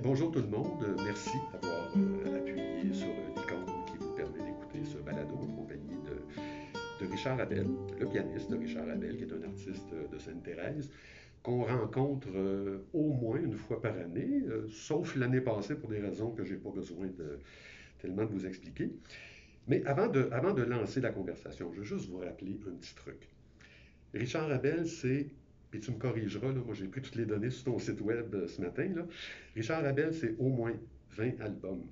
Bonjour tout le monde. Merci d'avoir appuyé sur l'icône qui vous permet d'écouter ce balado en compagnie de Richard Abel, le pianiste de Richard Abel, qui est un artiste de Sainte-Thérèse, qu'on rencontre au moins une fois par année, sauf l'année passée pour des raisons que je n'ai pas besoin tellement de vous expliquer. Mais avant de lancer la conversation, je veux juste vous rappeler un petit truc. Richard Abel, c'est, et tu me corrigeras, là, moi j'ai pris toutes les données sur ton site web ce matin, là. Richard Abel, c'est au moins 20 albums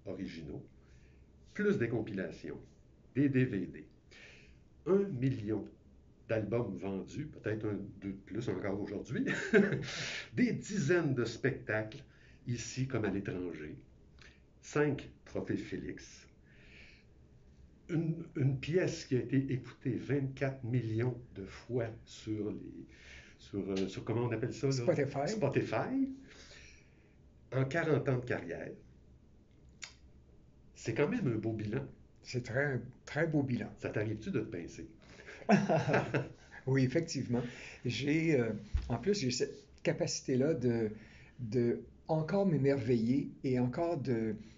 originaux, plus des compilations, des DVD, 1 million d'albums vendus, peut-être un de plus encore aujourd'hui, des dizaines de spectacles, ici comme à l'étranger, 5 trophées Félix, une pièce qui a été écoutée 24 millions de fois sur comment on appelle ça, là? Spotify. Spotify, en 40 ans de carrière. C'est quand même un beau bilan. C'est très, très beau bilan. Ça t'arrive-tu de te pincer? Oui, effectivement. J'ai, en plus, j'ai cette capacité-là de encore m'émerveiller et encore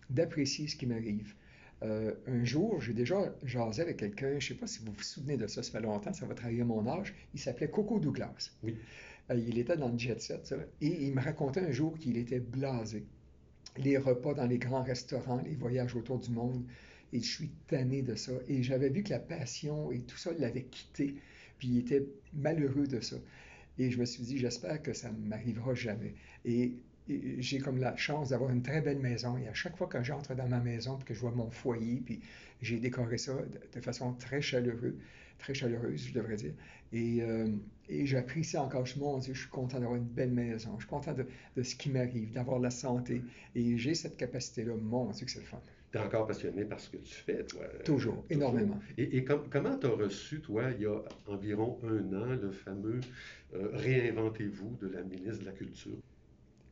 d'apprécier ce qui m'arrive. Un jour, j'ai déjà jasé avec quelqu'un, je ne sais pas si vous vous souvenez de ça, ça fait longtemps, ça va trahir mon âge. Il s'appelait Coco Douglas. Oui. Il était dans le jet set, ça, et il me racontait un jour qu'il était blasé. Les repas dans les grands restaurants, les voyages autour du monde. Et je suis tanné de ça. Et j'avais vu que la passion et tout ça l'avait quitté. Puis il était malheureux de ça. Et je me suis dit, j'espère que ça ne m'arrivera jamais. Et j'ai comme la chance d'avoir une très belle maison. Et à chaque fois que j'entre dans ma maison, puis que je vois mon foyer, puis j'ai décoré ça de façon très chaleureuse, je devrais dire. Et, euh, et j'apprécie encore, mon Dieu, je suis content d'avoir une belle maison. Je suis content de ce qui m'arrive, d'avoir la santé. Et j'ai cette capacité-là, mon Dieu, que c'est le fun. Tu es encore passionné par ce que tu fais, toi. Toujours, Toujours. énormément. Comment tu as reçu, toi, il y a environ 1 an, le fameux réinventez-vous de la ministre de la Culture?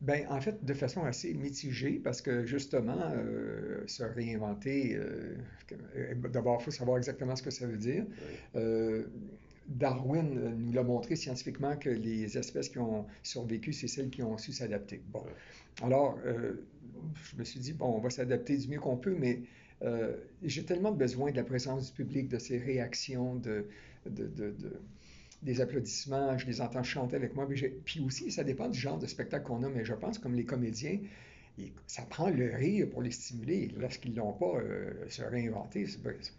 Ben, en fait, de façon assez mitigée, parce que justement, se réinventer, d'abord, il faut savoir exactement ce que ça veut dire. Oui, Euh, Darwin nous l'a montré scientifiquement que les espèces qui ont survécu, c'est celles qui ont su s'adapter. Bon, oui. alors, je me suis dit, bon, on va s'adapter du mieux qu'on peut, mais j'ai tellement besoin de la présence du public, de ses réactions, de, de, de, des applaudissements, je les entends chanter avec moi. Puis aussi, ça dépend du genre de spectacle qu'on a, mais je pense comme les comédiens, ça prend le rire pour les stimuler. Lorsqu'ils l'ont pas se réinventer,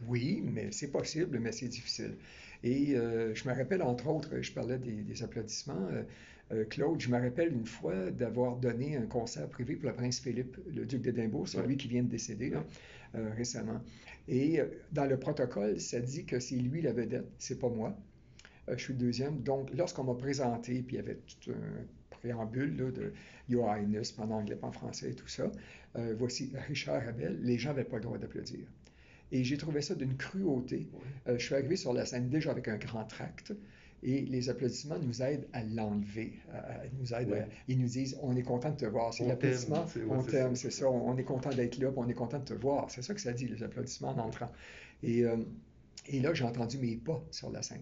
oui, mais c'est possible, mais c'est difficile. Et je me rappelle, entre autres, je parlais des applaudissements. Claude, je me rappelle une fois d'avoir donné un concert privé pour le prince Philippe, le duc d'Édimbourg, c'est Oui, lui qui vient de décéder oui. là, récemment. Et dans le protocole, ça dit que c'est lui la vedette, c'est pas moi. Je suis le deuxième. Donc, lorsqu'on m'a présenté, puis il y avait tout un préambule là, de Your Highness, pas en anglais, pas en français, et tout ça, voici Richard Abel, les gens n'avaient pas le droit d'applaudir. Et j'ai trouvé ça d'une cruauté. Oui. Je suis arrivé sur la scène déjà avec un grand tract. Et les applaudissements nous aident à l'enlever. Oui. Ils nous disent, on est content de te voir. C'est On t'aime, l'applaudissement, ouais, on c'est ça, t'aime, c'est c'est ça. ça. On est content d'être là, puis on est content de te voir. C'est ça que ça dit, les applaudissements en entrant. Et, euh, et là, j'ai entendu mes pas sur la scène.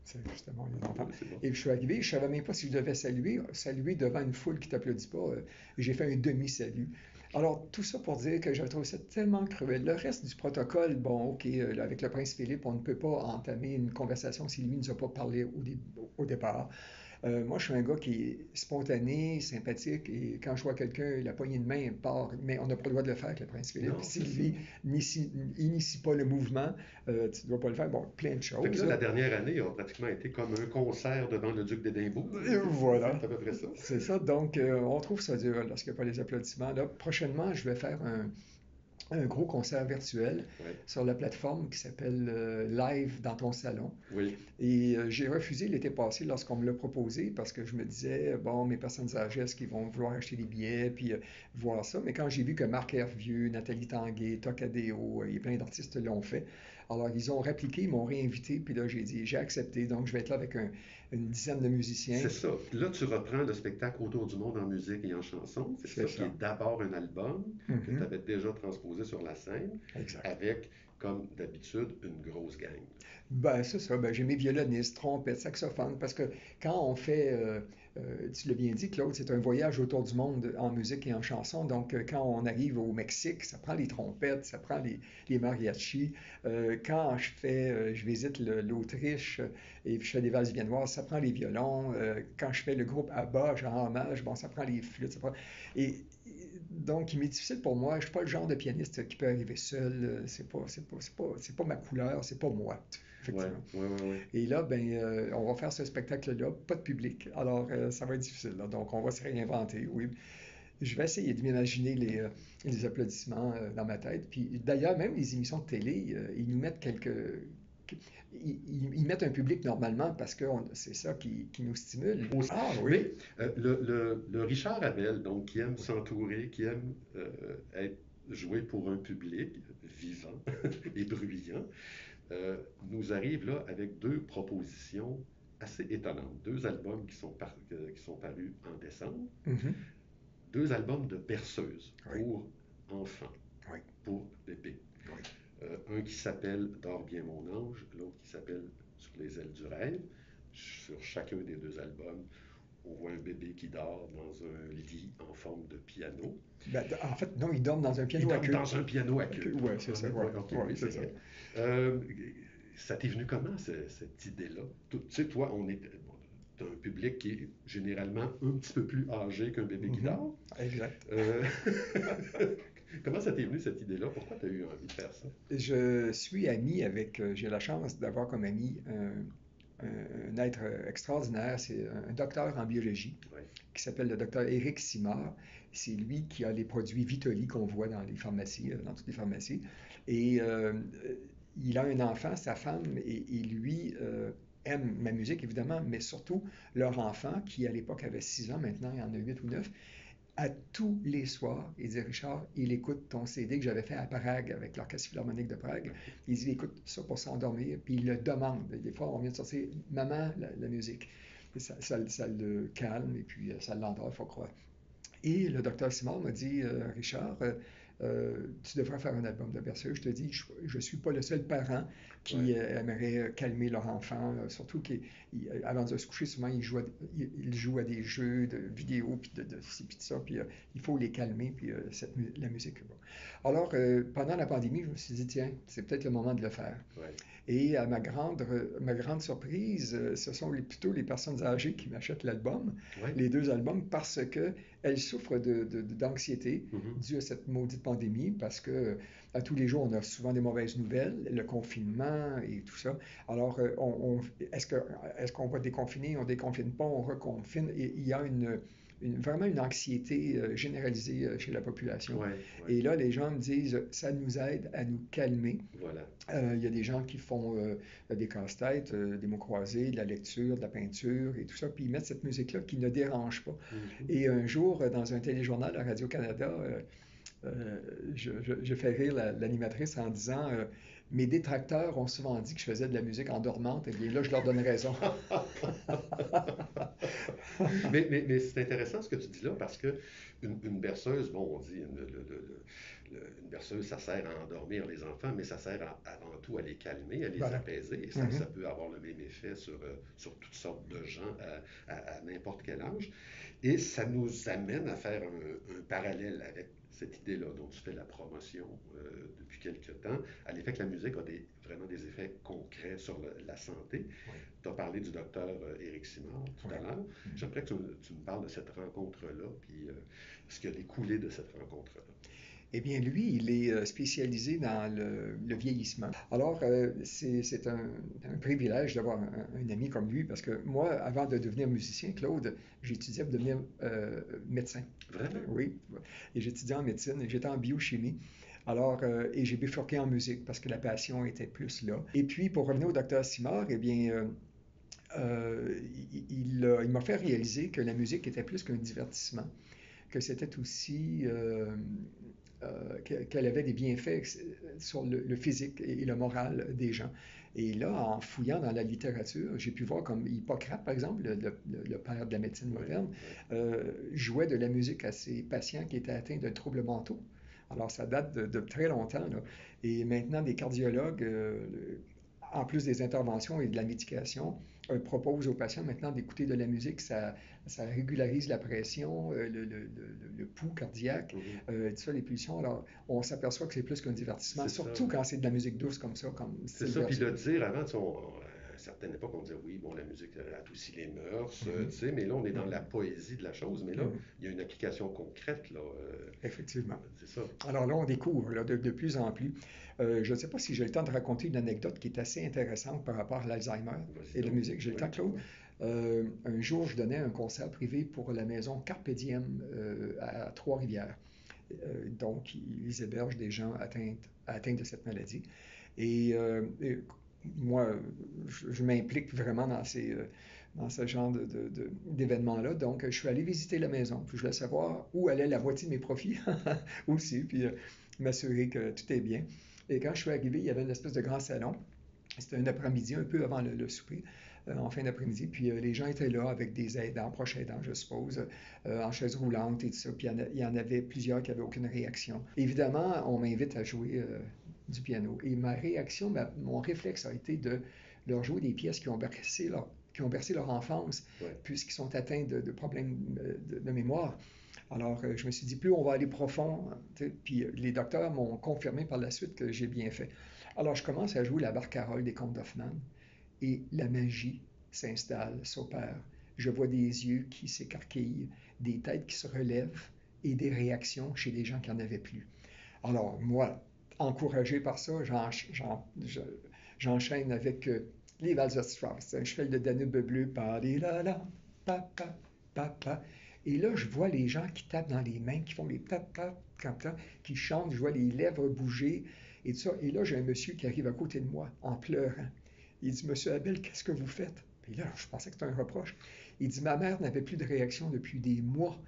C'est justement, on les entend. Ouais, c'est bon. Et je suis arrivé, je savais même pas si je devais saluer devant une foule qui t'applaudit pas. J'ai fait un demi-salut. Alors, tout ça pour dire que j'avais trouvé ça tellement cruel. Le reste du protocole, bon, OK, avec le prince Philippe, on ne peut pas entamer une conversation si lui ne nous a pas parlé au départ. Moi, je suis un gars qui est spontané, sympathique, et quand je vois quelqu'un, la poignée de main part, mais on n'a pas le droit de le faire avec le prince Philippe. Non, Si c'est ça. lui n'initie pas le mouvement, tu ne dois pas le faire. Bon, plein de Fait que choses, là, la là. dernière année a pratiquement été comme un concert devant le duc d'Édimbourg. Et C'est voilà. à peu près ça. C'est ça. Donc, on trouve ça dur lorsqu'il n'y a pas les applaudissements. Là, prochainement, je vais faire un gros concert virtuel Ouais. sur la plateforme qui s'appelle Live dans ton salon. Oui. Et j'ai refusé l'été passé lorsqu'on me l'a proposé parce que je me disais, bon, mes personnes âgées, est-ce qu'ils vont vouloir acheter des billets puis voir ça? Mais quand j'ai vu que Marc Hervieux, Nathalie Tanguay, Tocadéo, et plein d'artistes l'ont fait, alors ils ont répliqué, ils m'ont réinvité, puis là j'ai dit, j'ai accepté, donc je vais être là avec une dizaine de musiciens. C'est ça. Là, tu reprends le spectacle Autour du monde en musique et en chanson. C'est C'est ça qui ça. est d'abord un album que tu Mhm. avais déjà transposé sur la scène Exact. avec comme d'habitude, une grosse gang. Ben, c'est ça. Ben, j'ai mes violonistes, trompettes, saxophones, parce que quand on fait, tu l'as bien dit, Claude, c'est un voyage autour du monde en musique et en chanson. Donc, quand on arrive au Mexique, ça prend les trompettes, ça prend les mariachis. Quand je visite l'Autriche et je fais des valses viennoises, ça prend les violons. Quand je fais le groupe ABBA, genre hommage, bon, ça prend les flûtes. Et donc, il m'est difficile pour moi. Je suis pas le genre de pianiste qui peut arriver seul. C'est pas ma couleur, c'est pas moi. Ouais, Effectivement. ouais, ouais, ouais. Et là, ben, on va faire ce spectacle-là, pas de public. Alors, ça va être difficile, là. Donc, on va se réinventer, oui. Je vais essayer de m'imaginer les applaudissements dans ma tête. Puis, d'ailleurs, même les émissions de télé, ils nous mettent ils mettent un public normalement parce que c'est ça qui nous stimule. Aussi. Ah oui. Mais le Richard Abel, donc, qui aime s'entourer, qui aime être joué pour un public vivant et bruyant, nous arrive là avec deux propositions assez étonnantes. Deux albums qui sont parus en décembre. Mhm. Deux albums de berceuses Oui. pour enfants, Oui. pour bébés. Oui. Un qui s'appelle Dors bien mon ange, l'autre qui s'appelle Sur les ailes du rêve. Sur chacun des deux albums, on voit un bébé qui dort dans un lit en forme de piano. Ben, en fait, non, ils dorment dans un Il piano à dort queue. dans un piano à queue. Oui, c'est ça. Ouais, Ouais. ok, Ouais, oui, c'est c'est ça. vrai. Euh, Ça t'est venu comment, cette idée-là? Tu sais, toi, t'as un public qui est généralement un petit peu plus âgé qu'un bébé qui Mhm. dort. Exact. Euh, Comment ça t'est venu, cette idée-là? Pourquoi tu as eu envie de faire ça? Je suis ami avec, j'ai la chance d'avoir comme ami un être extraordinaire, c'est un docteur en biologie Ouais. qui s'appelle le docteur Éric Simard. C'est lui qui a les produits Vitoli qu'on voit dans les pharmacies, dans toutes les pharmacies. Et il a un enfant, sa femme, et lui aime ma musique évidemment, mais surtout leur enfant qui à l'époque avait 6 ans, maintenant il en a 8 ou 9. À tous les soirs, il dit Richard, il écoute ton CD que j'avais fait à Prague avec l'Orchestre Philharmonique de Prague. Il dit il écoute ça pour s'endormir, puis il le demande. Des fois, on vient de sortir Maman, la musique. Et ça le calme et puis ça l'endort, il faut croire. Et le docteur Simard m'a dit Richard, tu devrais faire un album de berceuse. Je te dis, je ne suis pas le seul parent qui Ouais. aimerait calmer leur enfant, surtout qu'avant de se coucher, souvent ils jouent à des jeux de vidéo, puis de ci, puis de ça, puis il faut les calmer, puis la musique. Bon. Alors, pendant la pandémie, je me suis dit, tiens, c'est peut-être le moment de le faire. Ouais. Et à ma grande surprise, ce sont plutôt les personnes âgées qui m'achètent l'album, Ouais. les deux albums, parce qu'elles souffrent d'anxiété Mhm. due à cette maudite pandémie, parce que à tous les jours, on a souvent des mauvaises nouvelles, le confinement et tout ça. Alors, est-ce qu'on va déconfiner, on déconfine pas, on reconfine, et il y a vraiment une anxiété généralisée chez la population. Ouais, ouais. Et là, les gens me disent, ça nous aide à nous calmer. Voilà. Il y a des gens qui font des casse-têtes, des mots croisés, de la lecture, de la peinture et tout ça, puis ils mettent cette musique-là qui ne dérange pas. Mhm. Et un jour, dans un téléjournal à Radio-Canada, je fais rire l'animatrice en disant mes détracteurs ont souvent dit que je faisais de la musique endormante, et bien là, je leur donne raison. Mais c'est intéressant ce que tu dis là parce que une berceuse, bon, on dit une berceuse, ça sert à endormir les enfants, mais ça sert avant tout à les calmer, à les Voilà. apaiser. Et ça peut avoir le même effet sur toutes sortes de gens à n'importe quel âge. Et ça nous amène à faire un parallèle avec cette idée-là dont tu fais la promotion depuis quelque temps, à l'effet que la musique a vraiment des effets concrets sur la santé. Oui. Tu as parlé du docteur Éric Simard tout à l'heure. J'aimerais que tu me parles de cette rencontre-là, puis ce qui a découlé de cette rencontre-là. Eh bien, lui, il est spécialisé dans le vieillissement. Alors, c'est un privilège d'avoir un ami comme lui, parce que moi, avant de devenir musicien, Claude, j'étudiais pour devenir médecin. Vraiment? Oui, et j'étudiais en médecine, et j'étais en biochimie. Alors, et j'ai bifurqué en musique, parce que la passion était plus là. Et puis, pour revenir au docteur Simard, eh bien, il m'a fait réaliser que la musique était plus qu'un divertissement, que c'était aussi qu'elle avait des bienfaits sur le physique et le moral des gens. Et là, en fouillant dans la littérature, j'ai pu voir comme Hippocrate, par exemple, le père de la médecine moderne, jouait de la musique à ses patients qui étaient atteints de troubles mentaux. Alors, ça date de très longtemps, là. Et maintenant, des cardiologues, en plus des interventions et de la médication, proposent aux patients maintenant d'écouter de la musique. Ça régularise la pression, le pouls cardiaque, tout ça, les pulsions. Alors, on s'aperçoit que c'est plus qu'un divertissement, C'est ça. surtout quand c'est de la musique douce comme ça, comme C'est style ça, puis le berceuse. dire avant, tu sais, à une certaine époque, on disait oui, bon, la musique adoucit les mœurs, tu sais, mais là, on est dans la poésie de la chose, mais là, Mhm. il y a une application concrète, là, Effectivement. c'est ça. Alors là, on découvre là, de plus en plus. Je ne sais pas si j'ai le temps de raconter une anecdote qui est assez intéressante par rapport à l'Alzheimer Vas-y et la donc, musique. J'ai le oui, temps, Claude. oui. Un jour, je donnais un concert privé pour la maison Carpe Diem à Trois-Rivières. Donc, ils hébergent des gens atteints de cette maladie. Et moi, je m'implique vraiment dans ce genre d'événements-là. Donc, je suis allé visiter la maison. Puis, je voulais savoir où allait la moitié de mes profits aussi, puis m'assurer que tout est bien. Et quand je suis arrivé, il y avait une espèce de grand salon. C'était un après-midi, un peu avant le souper, en fin d'après-midi. Puis les gens étaient là avec des aidants, proches aidants, je suppose, en chaise roulante et tout ça. Puis il y en avait plusieurs qui n'avaient aucune réaction. Évidemment, on m'invite à jouer du piano. Et ma réaction, mon réflexe a été de leur jouer des pièces qui ont bercé leur enfance, Ouais. puisqu'ils sont atteints de problèmes de mémoire. Alors, je me suis dit, plus on va aller profond, puis les docteurs m'ont confirmé par la suite que j'ai bien fait. Alors, je commence à jouer la barcarolle des contes d'Hoffmann et la magie s'installe, s'opère. Je vois des yeux qui s'écarquillent, des têtes qui se relèvent et des réactions chez les gens qui n'en avaient plus. Alors, moi, encouragé par ça, j'enchaîne avec les valses de Strauss, un cheval de Danube bleu, pa-di-la-la, pa-pa, pa-pa. Et là, je vois les gens qui tapent dans les mains, qui font les tap-tap, qui chantent, je vois les lèvres bouger et tout ça. Et là, j'ai un monsieur qui arrive à côté de moi en pleurant. Il dit, Monsieur Abel, qu'est-ce que vous faites? Et là, je pensais que c'était un reproche. Il dit, ma mère n'avait plus de réaction depuis des mois.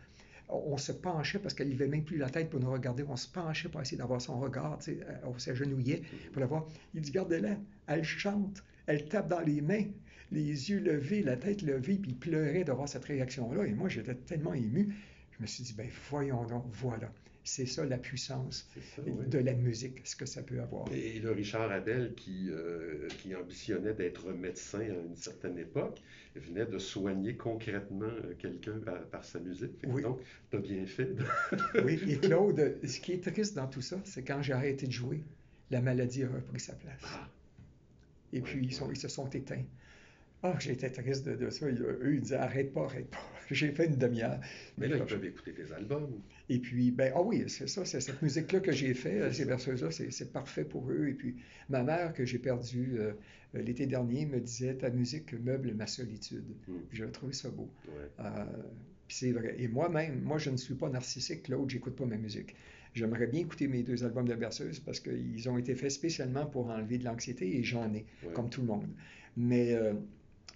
On se penchait parce qu'elle levait même plus la tête pour nous regarder. On se penchait pour essayer d'avoir son regard. On s'agenouillait pour la voir. Il dit, regardez-la, elle chante, elle tape dans les mains, les yeux levés, la tête levée, puis il pleurait d'avoir cette réaction-là. Et moi, j'étais tellement ému. Je me suis dit, ben voyons donc, voilà. C'est ça la puissance Ça, oui. de la musique, ce que ça peut avoir. Et le Richard Abel, qui ambitionnait d'être médecin à une certaine époque, venait de soigner concrètement quelqu'un par sa musique. Oui. Donc, tu as bien fait. Oui, et Claude, ce qui est triste dans tout ça, c'est quand j'ai arrêté de jouer, la maladie a repris sa place. Ah, et puis, ils se sont éteints. Ah, j'étais triste de ça. Eux, ils disaient, arrête pas, arrête pas. J'ai fait une demi-heure. mais là, ils peuvent écouter tes albums. Et puis, ben, ah oui, c'est ça, c'est cette musique-là que j'ai fait, ces berceuses-là, c'est parfait pour eux. Et puis, ma mère, que j'ai perdue l'été dernier, me disait, ta musique meuble ma solitude. J'ai trouvé ça beau. Ouais. Puis c'est vrai. Et moi-même, moi, je ne suis pas narcissique, Claude, j'écoute pas ma musique. J'aimerais bien écouter mes 2 albums de berceuse parce qu'ils ont été faits spécialement pour enlever de l'anxiété et j'en ai, comme tout le monde. Mais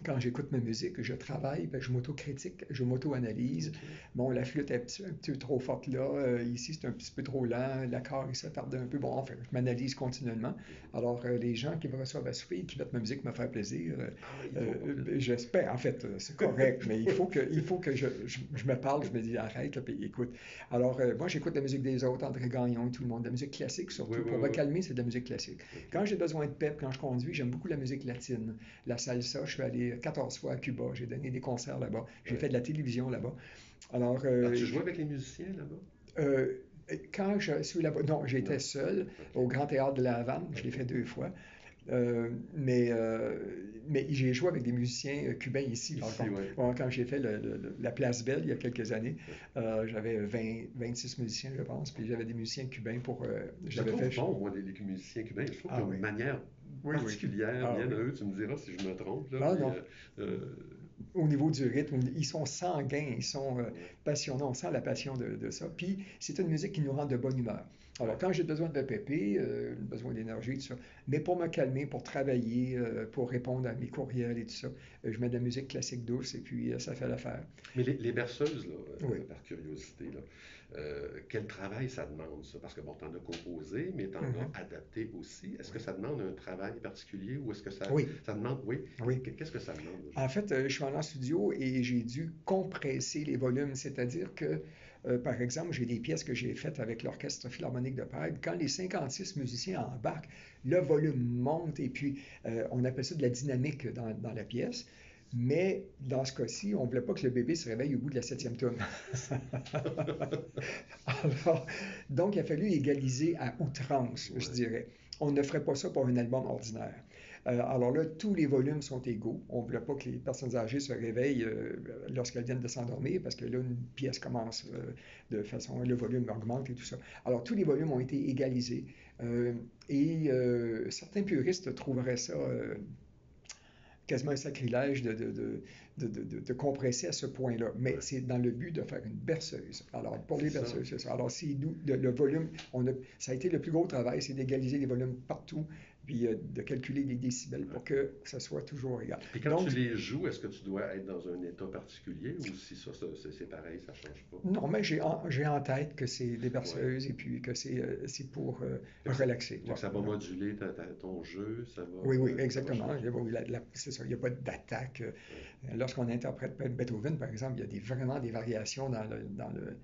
quand j'écoute ma musique, je travaille, ben, je m'auto-critique, je m'auto-analyse. Okay. Bon, la flûte est un petit peu trop forte là, ici c'est un petit peu trop lent, l'accord il se tarde un peu. Bon, enfin, je m'analyse continuellement. Alors, les gens qui me reçoivent à souper et qui mettent ma musique me faire plaisir, j'espère, en fait, c'est correct, mais il faut que je me parle, je me dis arrête, là, puis écoute. Alors, moi j'écoute la musique des autres, André Gagnon et tout le monde, la musique classique surtout. Pour me calmer, c'est de la musique classique. Okay. Quand j'ai besoin de pep, quand je conduis, j'aime beaucoup la musique latine. La salsa, je suis allé 14 fois à Cuba, j'ai donné des concerts là-bas, j'ai fait de la télévision là-bas. Alors, tu jouais avec les musiciens là-bas? Quand je suis là-bas, non, j'étais seul au Grand Théâtre de la Havane, je l'ai fait 2 fois. Mais j'ai joué avec des musiciens cubains ici. Quand j'ai fait la Place Belle il y a quelques années, j'avais 26 musiciens, je pense, puis j'avais des musiciens cubains pour... je trouve bon, moi, les musiciens cubains, je trouve qu'ils ont une manière particulière, bien à eux, tu me diras si je me trompe. Là, au niveau du rythme, ils sont sanguins, ils sont passionnants, on sent la passion de ça. Puis c'est une musique qui nous rend de bonne humeur. Alors, quand j'ai besoin de pépé, besoin d'énergie, tout ça, mais pour me calmer, pour travailler, pour répondre à mes courriels et tout ça, je mets de la musique classique douce et puis ça fait l'affaire. Mais les berceuses, là, par curiosité, là, Quel travail ça demande, ça? Parce que bon, tu en as composé, mais tu en as adapté aussi. Est-ce que ça demande un travail particulier ou est-ce que Oui, ça demande, oui? oui. Qu'est-ce que ça demande En aujourd'hui? fait, je suis allé en studio et j'ai dû compresser les volumes, c'est-à-dire que, par exemple, j'ai des pièces que j'ai faites avec l'Orchestre Philharmonique de Prague. Quand les 56 musiciens embarquent, le volume monte et puis on appelle ça de la dynamique dans la pièce. Mais dans ce cas-ci, on ne voulait pas que le bébé se réveille au bout de la septième tonne. Alors, donc, il a fallu égaliser à outrance, je Ouais. dirais. On ne ferait pas ça pour un album ordinaire. Alors là, tous les volumes sont égaux. On ne voulait pas que les personnes âgées se réveillent lorsqu'elles viennent de s'endormir, parce que là, une pièce commence de façon, le volume augmente et tout ça. Alors, tous les volumes ont été égalisés. Certains puristes trouveraient ça quasiment un sacrilège de compresser à ce point-là. Mais Ouais. c'est dans le but de faire une berceuse. Alors, pour C'est les ça. berceuses, c'est ça. Alors, c'est le volume, ça a été le plus gros travail, c'est d'égaliser les volumes partout, puis de calculer les décibels pour que ça soit toujours égal. Puis quand tu Donc, les joues, est-ce que tu dois être dans un état particulier ou si c'est pareil, ça change pas? non, mais j'ai en tête que c'est des Ouais. berceuses et puis que c'est pour Fait que, relaxer. fait que ça va moduler ton jeu, Oui, oui, ça va exactement. changer. C'est ça, il n'y a pas d'attaque. Ouais. Lorsqu'on interprète Beethoven, par exemple, il y a vraiment des variations dans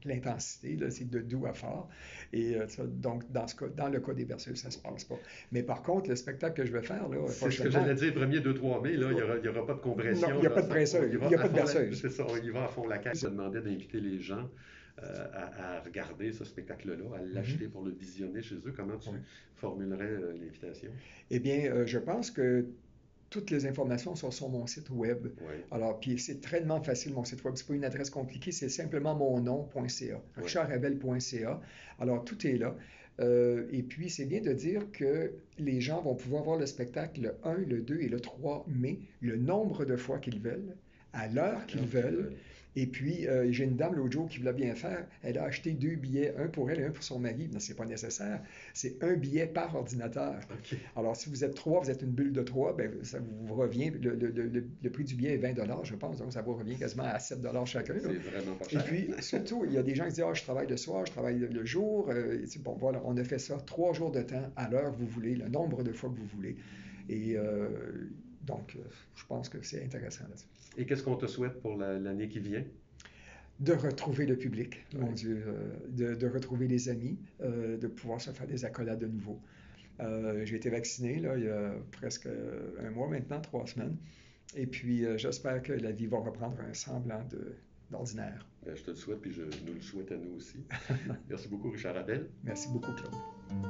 l'intensité. C'est de doux à fort. Et donc, dans le cas des berceuses, ça ne se passe pas. Mais par contre, le spectacle que je vais faire là, C'est ce que prochainement, j'allais dire, premier 2-3 mai, là, il y aura pas de non, il compression. n'y a Là, pas de presseuse, il n'y a pas de berceuse. c'est ça, on y va à fond la caisse. Je me demandais d'inviter les gens à regarder ce spectacle-là, à l'acheter Mhm. pour le visionner chez eux. Comment tu Oui. formulerais l'invitation? Eh bien, je pense que toutes les informations sont sur mon site web. Oui, Alors, puis c'est tellement facile, mon site web. C'est pas une adresse compliquée, c'est simplement mon nom.ca, oui. richardabel.ca. Alors, tout est là. Et puis, c'est bien de dire que les gens vont pouvoir voir le spectacle le 1, le 2 et le 3 mai, le nombre de fois qu'ils veulent, à l'heure qu'ils Alors qu'ils veulent. veulent. Et puis, j'ai une dame l'autre jour qui voulait bien faire. Elle a acheté 2 billets, un pour elle et un pour son mari. Non, c'est pas nécessaire. C'est un billet par ordinateur. OK. Alors, si vous êtes 3, vous êtes une bulle de 3, ben, ça vous revient. Le prix du billet est 20 $, je pense. Donc, ça vous revient quasiment à 7 $ chacun. Là. C'est vraiment pas Et cher. puis, surtout, il y a des gens qui disent je travaille le soir, je travaille le jour. Bon, voilà, on a fait ça 3 jours de temps, à l'heure que vous voulez, le nombre de fois que vous voulez. Et donc, je pense que c'est intéressant là-dessus. Et qu'est-ce qu'on te souhaite pour l'année qui vient? De retrouver le public, mon Oui. Dieu, de retrouver les amis, de pouvoir se faire des accolades de nouveau. J'ai été vacciné là, il y a presque un mois maintenant, 3 semaines. Et puis, j'espère que la vie va reprendre un semblant d'ordinaire. Ben, je te le souhaite, puis je nous le souhaite à nous aussi. Merci beaucoup, Richard Abel. Merci beaucoup, Claude.